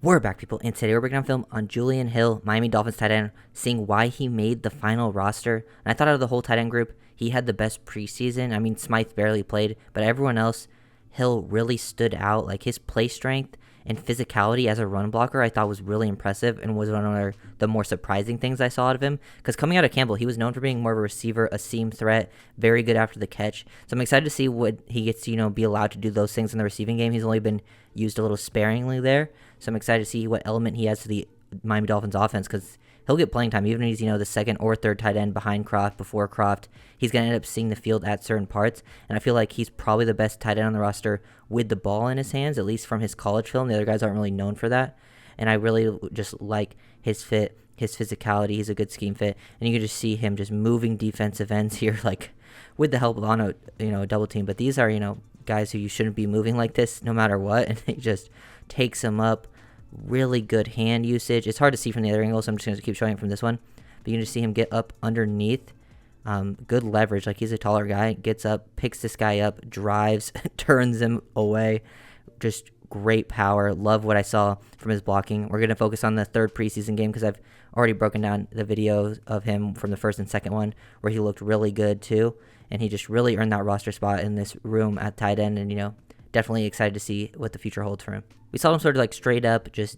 We're back, people, and today we're breaking down film on Julian Hill, Miami Dolphins tight end, seeing why he made the final roster. And I thought out of the whole tight end group, he had the best preseason. I mean, Smythe barely played, but everyone else, Hill really stood out. Like, his play strength and physicality as a run blocker, I thought was really impressive and was one of the more surprising things I saw out of him. Because coming out of Campbell, he was known for being more of a receiver, a seam threat, very good after the catch. So I'm excited to see what he gets to, be allowed to do those things in the receiving game. He's only been used a little sparingly there. So I'm excited to see what element he has to the Miami Dolphins offense, because he'll get playing time. Even if he's, the second or third tight end behind Croft, before Croft, he's going to end up seeing the field at certain parts. And I feel like he's probably the best tight end on the roster with the ball in his hands, at least from his college film. The other guys aren't really known for that. And I really just like his fit, his physicality. He's a good scheme fit. And you can just see him just moving defensive ends here, like with the help of on a double team. But these are, guys who you shouldn't be moving like this no matter what. And he just takes them up. Really good hand usage. It's hard to see from the other angle, so I'm just going to keep showing it from this one. But you can just see him get up underneath. Good leverage. Like, he's a taller guy. Gets up, picks this guy up, drives, turns him away. Just great power. Love what I saw from his blocking. We're going to focus on the third preseason game because I've already broken down the videos of him from the first and second one where he looked really good too. And he just really earned that roster spot in this room at tight end. And, definitely excited to see what the future holds for him. We saw him sort of like straight up just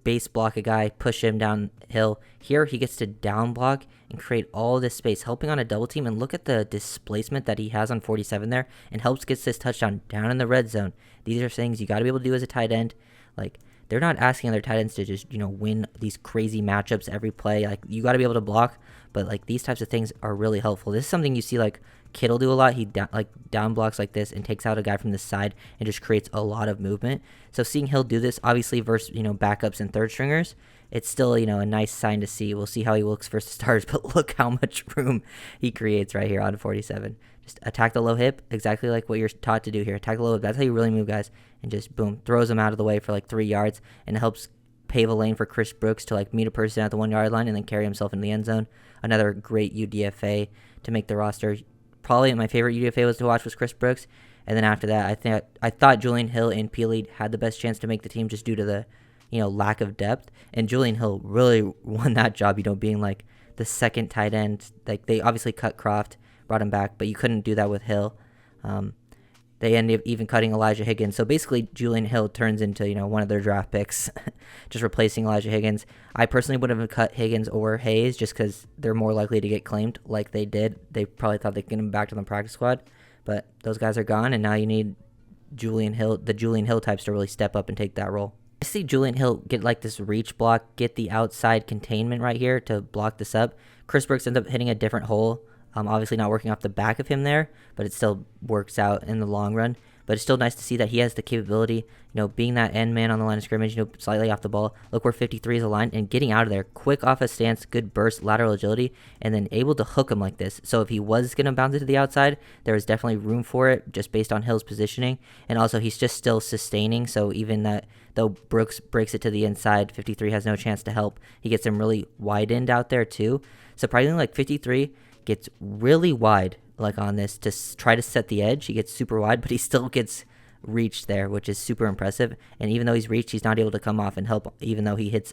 base block a guy, push him downhill. Here he gets to down block and create all this space, helping on a double team. And look at the displacement that he has on 47 there, and helps gets this touchdown down in the red zone. These are things you got to be able to do as a tight end. Like, they're not asking other tight ends to just, win these crazy matchups every play. Like, you got to be able to block, but like these types of things are really helpful. This is something you see like Kittle do a lot. He down blocks like this and takes out a guy from the side and just creates a lot of movement. So seeing Hill do this, obviously versus backups and third stringers, it's still a nice sign to see. We'll see how he looks versus stars, but look how much room he creates right here on 47. Just attack the low hip, exactly like what you're taught to do here. Attack the low hip. That's how you really move guys, and just boom, throws them out of the way for like 3 yards, and it helps pave a lane for Chris Brooks to like meet a person at the 1 yard line and then carry himself into the end zone. Another great UDFA to make the roster. Probably my favorite UDFA was to watch was Chris Brooks. And then after that, I thought Julian Hill and Peely had the best chance to make the team just due to the, lack of depth. And Julian Hill really won that job, being like the second tight end. Like, they obviously cut Croft, brought him back, but you couldn't do that with Hill. They ended up even cutting Elijah Higgins. So basically, Julian Hill turns into, one of their draft picks, just replacing Elijah Higgins. I personally would have cut Higgins or Hayes just because they're more likely to get claimed like they did. They probably thought they could get him back to the practice squad, but those guys are gone, and now you need the Julian Hill types to really step up and take that role. I see Julian Hill get like this reach block, get the outside containment right here to block this up. Chris Brooks ends up hitting a different hole. Obviously not working off the back of him there, but it still works out in the long run. But it's still nice to see that he has the capability, being that end man on the line of scrimmage, slightly off the ball. Look where 53 is aligned and getting out of there. Quick off a stance, good burst, lateral agility, and then able to hook him like this. So if he was going to bounce it to the outside, there was definitely room for it just based on Hill's positioning. And also he's just still sustaining, so even that, though Brooks breaks it to the inside, 53 has no chance to help. He gets him really widened out there too. Surprisingly, like 53 gets really wide like on this to try to set the edge. He gets super wide, but he still gets reached there, which is super impressive. And even though he's reached, he's not able to come off and help, even though he hits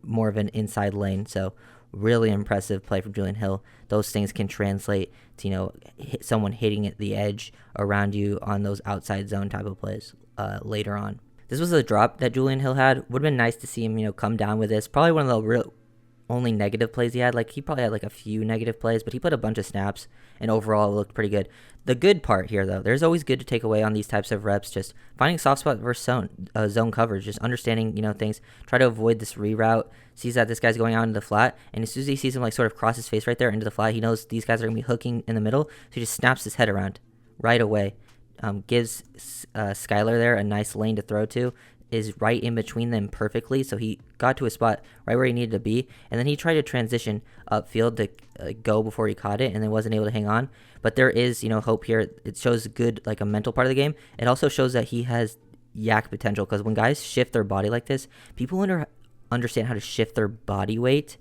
more of an inside lane. So really impressive play from Julian Hill. Those things can translate to someone hitting at the edge around you on those outside zone type of plays later on. This was a drop that Julian Hill had. Would have been nice to see him come down with this. Probably one of the real only negative plays he had. Like, he probably had like a few negative plays, but he put a bunch of snaps, and overall it looked pretty good. The good part here, though, there's always good to take away on these types of reps, just finding soft spot versus zone coverage, just understanding, things. Try to avoid this reroute. Sees that this guy's going out into the flat, and as soon as he sees him like sort of cross his face right there into the flat, he knows these guys are going to be hooking in the middle, so he just snaps his head around right away. Gives Skylar there a nice lane to throw to. Is right in between them perfectly, so he got to a spot right where he needed to be, and then he tried to transition upfield to go before he caught it, and then wasn't able to hang on. But there is, hope here. It shows good, like, a mental part of the game. It also shows that he has yak potential, because when guys shift their body like this, people understand how to shift their body weight,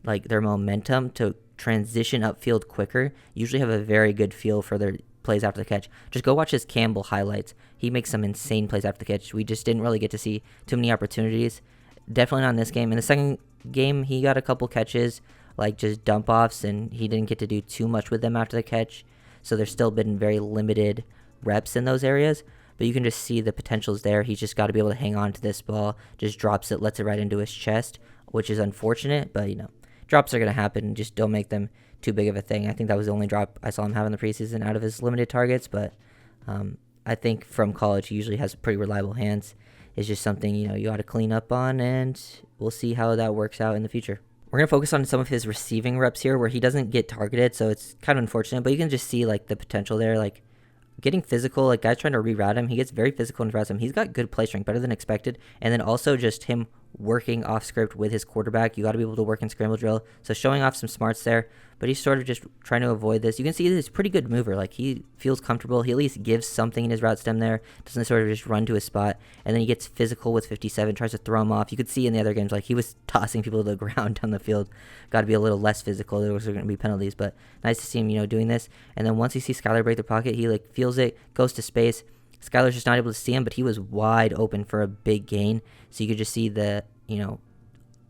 like their momentum, to transition upfield quicker. Usually have a very good feel for their plays after the catch. Just go watch his Campbell highlights. He makes some insane plays after the catch. We just didn't really get to see too many opportunities. Definitely not in this game. In the second game, he got a couple catches, like just dump offs, and he didn't get to do too much with them after the catch. So there's still been very limited reps in those areas. But you can just see the potential's there. He's just got to be able to hang on to this ball. Just drops it, lets it right into his chest, which is unfortunate. But, drops are going to happen. Just don't make them too big of a thing. I think that was the only drop I saw him have in the preseason out of his limited targets. But I think from college, he usually has pretty reliable hands. It's just something, you ought to clean up on, and we'll see how that works out in the future. We're going to focus on some of his receiving reps here where he doesn't get targeted, so it's kind of unfortunate. But you can just see, the potential there, getting physical, guys trying to reroute him. He gets very physical and routes him. He's got good play strength, better than expected. And then also just him working off script with his quarterback. You got to be able to work in scramble drill. So showing off some smarts there, but he's sort of just trying to avoid this. You can see he's a pretty good mover. He feels comfortable. He at least gives something in his route stem there. Doesn't sort of just run to his spot. And then he gets physical with 57, tries to throw him off. You could see in the other games, he was tossing people to the ground down the field. Got to be a little less physical. There was going to be penalties, but nice to see him, doing this. And then once he sees Skylar break the pocket, he feels it, goes to space. Skylar's just not able to see him, but he was wide open for a big gain. So you could just see the,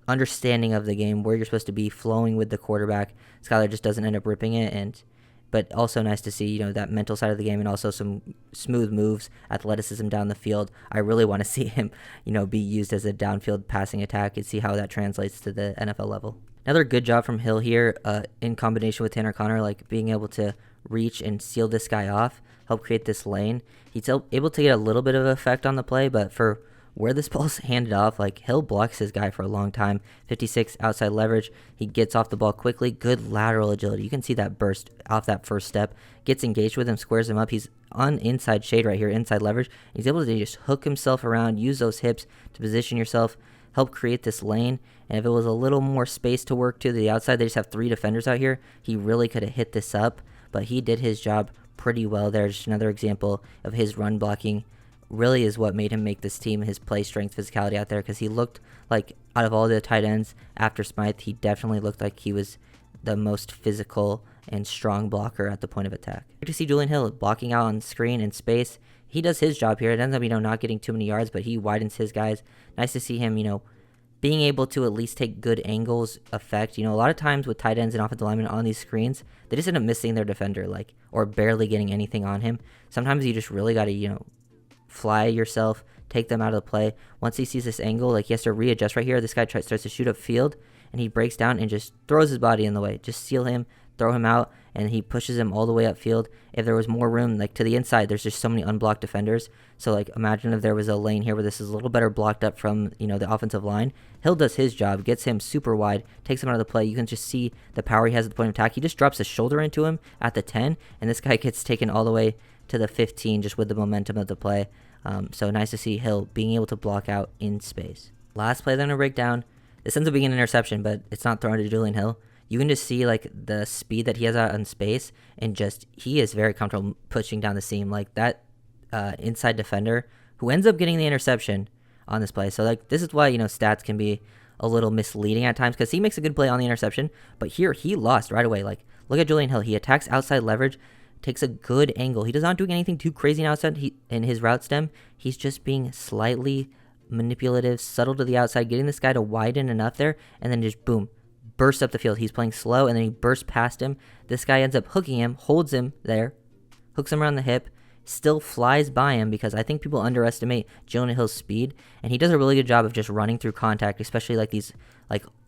understanding of the game, where you're supposed to be flowing with the quarterback. Skylar just doesn't end up ripping it, but also nice to see, that mental side of the game and also some smooth moves, athleticism down the field. I really want to see him, be used as a downfield passing attack and see how that translates to the NFL level. Another good job from Hill here in combination with Tanner Connor, being able to reach and seal this guy off, help create this lane. He's able to get a little bit of effect on the play, but for where this ball's handed off, Hill blocks his guy for a long time. 56 outside leverage. He gets off the ball quickly. Good lateral agility. You can see that burst off that first step. Gets engaged with him, squares him up. He's on inside shade right here, inside leverage. He's able to just hook himself around, use those hips to position yourself, help create this lane. And if it was a little more space to work to the outside, they just have 3 defenders out here. He really could have hit this up, but he did his job pretty well there. Just another example of his run blocking really is what made him make this team, his play strength, physicality out there, because he looked like, out of all the tight ends after Smythe, he definitely looked like he was the most physical and strong blocker at the point of attack. Good to see Julian Hill blocking out on screen and space. He does his job here. It ends up, not getting too many yards, but he widens his guys. Nice to see him, being able to at least take good angles effect. A lot of times with tight ends and offensive linemen on these screens, they just end up missing their defender, or barely getting anything on him. Sometimes you just really got to, fly yourself, take them out of the play. Once he sees this angle, he has to readjust right here. This guy starts to shoot upfield, and he breaks down and just throws his body in the way. Just seal him, throw him out, and he pushes him all the way upfield. If there was more room, to the inside, there's just so many unblocked defenders. So, imagine if there was a lane here where this is a little better blocked up from, the offensive line. Hill does his job, gets him super wide, takes him out of the play. You can just see the power he has at the point of attack. He just drops his shoulder into him at the 10, and this guy gets taken all the way to the 15 just with the momentum of the play. So nice to see Hill being able to block out in space. Last play they're going to break down. This ends up being an interception, but it's not thrown to Julian Hill. You can just see the speed that he has out in space, and just he is very comfortable pushing down the seam. That inside defender who ends up getting the interception on this play. So this is why stats can be a little misleading at times, because he makes a good play on the interception, but here he lost right away. Look at Julian Hill. He attacks outside leverage, takes a good angle. He does not doing anything too crazy outside in his route stem. He's just being slightly manipulative, subtle to the outside, getting this guy to widen enough there, and then just boom, bursts up the field. He's playing slow, and then he bursts past him. This guy ends up hooking him, holds him there, hooks him around the hip, still flies by him, because I think people underestimate Julian Hill's speed, and he does a really good job of just running through contact, especially these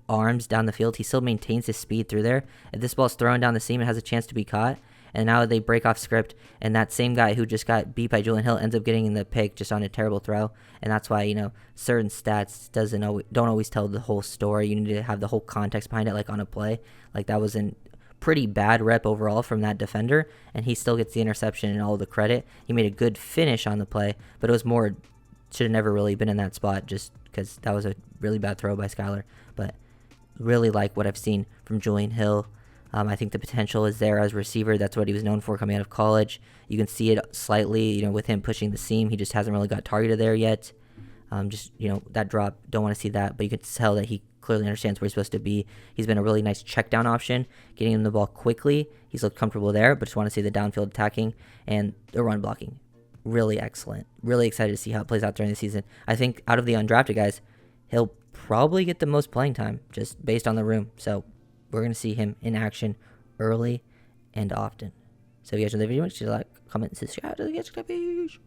arms down the field. He still maintains his speed through there. If this ball's thrown down the seam, it has a chance to be caught. And now they break off script, and that same guy who just got beat by Julian Hill ends up getting in the pick just on a terrible throw. And that's why, certain stats don't always tell the whole story. You need to have the whole context behind it, on a play. That was a pretty bad rep overall from that defender, and he still gets the interception and all the credit. He made a good finish on the play, but it was more, should have never really been in that spot just because that was a really bad throw by Skylar. But really like what I've seen from Julian Hill. I think the potential is there as a receiver. That's what he was known for coming out of college. You can see it slightly, with him pushing the seam. He just hasn't really got targeted there yet. Just, that drop, don't want to see that. But you could tell that he clearly understands where he's supposed to be. He's been a really nice check down option, getting him the ball quickly. He's looked comfortable there, but just want to see the downfield attacking and the run blocking. Really excellent. Really excited to see how it plays out during the season. I think out of the undrafted guys, he'll probably get the most playing time just based on the room. So we're going to see him in action early and often. So if you guys enjoyed the video, make sure to like, comment, and subscribe to the page.